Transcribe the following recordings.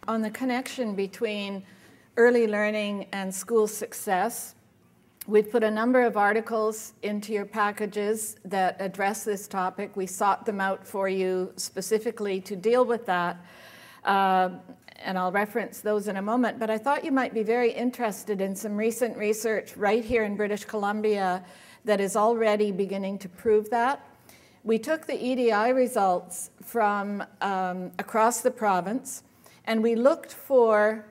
on the connection between early learning and school success. We've put a number of articles into your packages that address this topic. We sought them out for you specifically to deal with that. And I'll reference those in a moment, but I thought you might be very interested in some recent research right here in British Columbia that is already beginning to prove that. We took the EDI results from across the province, and we looked for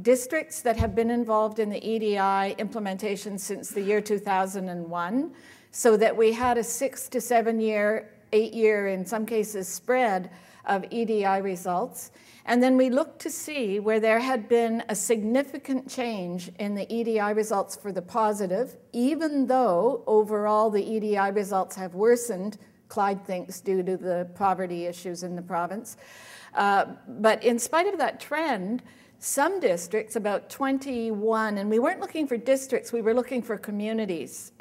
districts that have been involved in the EDI implementation since the year 2001, so that we had a 6 to 7 year, 8 year, in some cases, spread of EDI results. And then we looked to see where there had been a significant change in the EDI results for the positive, even though overall the EDI results have worsened, Clyde thinks, due to the poverty issues in the province. But in spite of that trend, some districts, about 21, and we weren't looking for districts, we were looking for communities,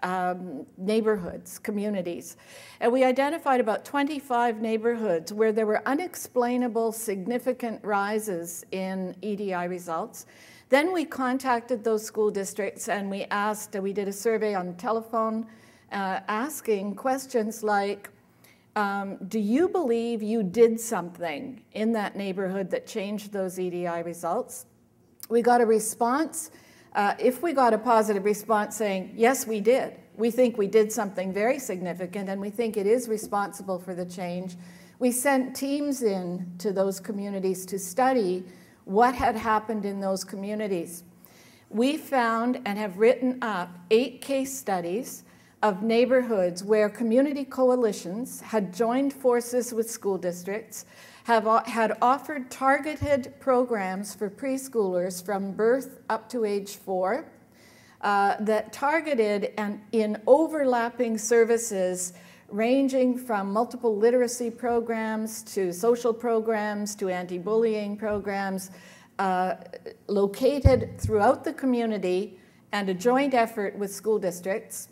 neighborhoods, communities. And we identified about 25 neighborhoods where there were unexplainable significant rises in EDI results. Then we contacted those school districts and we asked, we did a survey on the telephone asking questions like, do you believe you did something in that neighborhood that changed those EDI results? We got a response. If we got a positive response saying, yes, we did. We think we did something very significant and we think it is responsible for the change. We sent teams in to those communities to study what had happened in those communities. We found and have written up 8 case studies of neighborhoods where community coalitions had joined forces with school districts, had offered targeted programs for preschoolers from birth up to age 4 that targeted and in overlapping services ranging from multiple literacy programs to social programs to anti-bullying programs located throughout the community and a joint effort with school districts.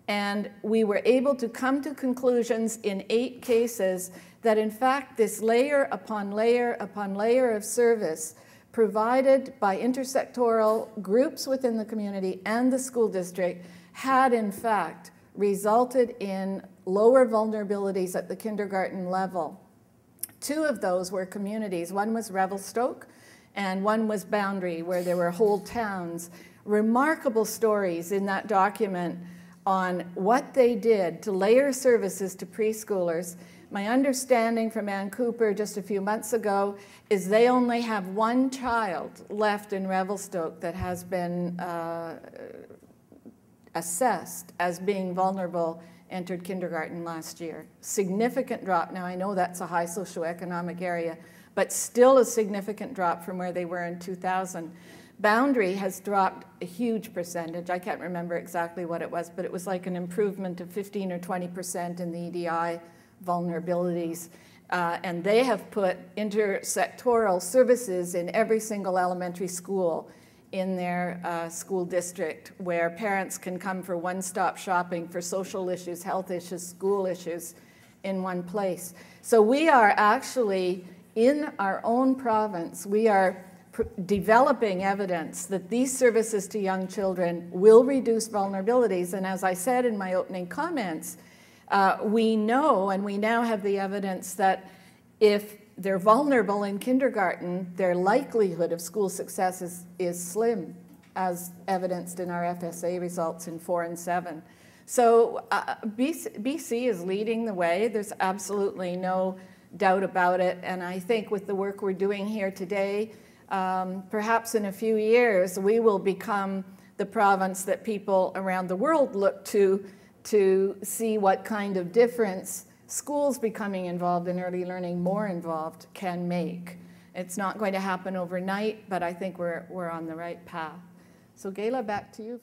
And we were able to come to conclusions in 8 cases that in fact this layer upon layer upon layer of service provided by intersectoral groups within the community and the school district had in fact resulted in lower vulnerabilities at the kindergarten level. 2 of those were communities. One was Revelstoke and one was Boundary, where there were whole towns. Remarkable stories in that document on what they did to layer services to preschoolers. My understanding from Ann Cooper just a few months ago is they only have 1 child left in Revelstoke that has been assessed as being vulnerable, entered kindergarten last year. Significant drop. Now I know that's a high socioeconomic area, but still a significant drop from where they were in 2000. Boundary has dropped a huge percentage. I can't remember exactly what it was, but it was like an improvement of 15 or 20% in the EDI vulnerabilities. And they have put intersectoral services in every single elementary school in their school district, where parents can come for one-stop shopping for social issues, health issues, school issues in one place. So we are actually, in our own province, we are developing evidence that these services to young children will reduce vulnerabilities. And as I said in my opening comments, we know, and we now have the evidence that if they're vulnerable in kindergarten, their likelihood of school success is slim, as evidenced in our FSA results in 4 and 7. So BC is leading the way. There's absolutely no doubt about it. And I think with the work we're doing here today, perhaps in a few years, we will become the province that people around the world look to see what kind of difference schools becoming involved in early learning, more involved, can make. It's not going to happen overnight, but I think we're on the right path. So Gayla, back to you.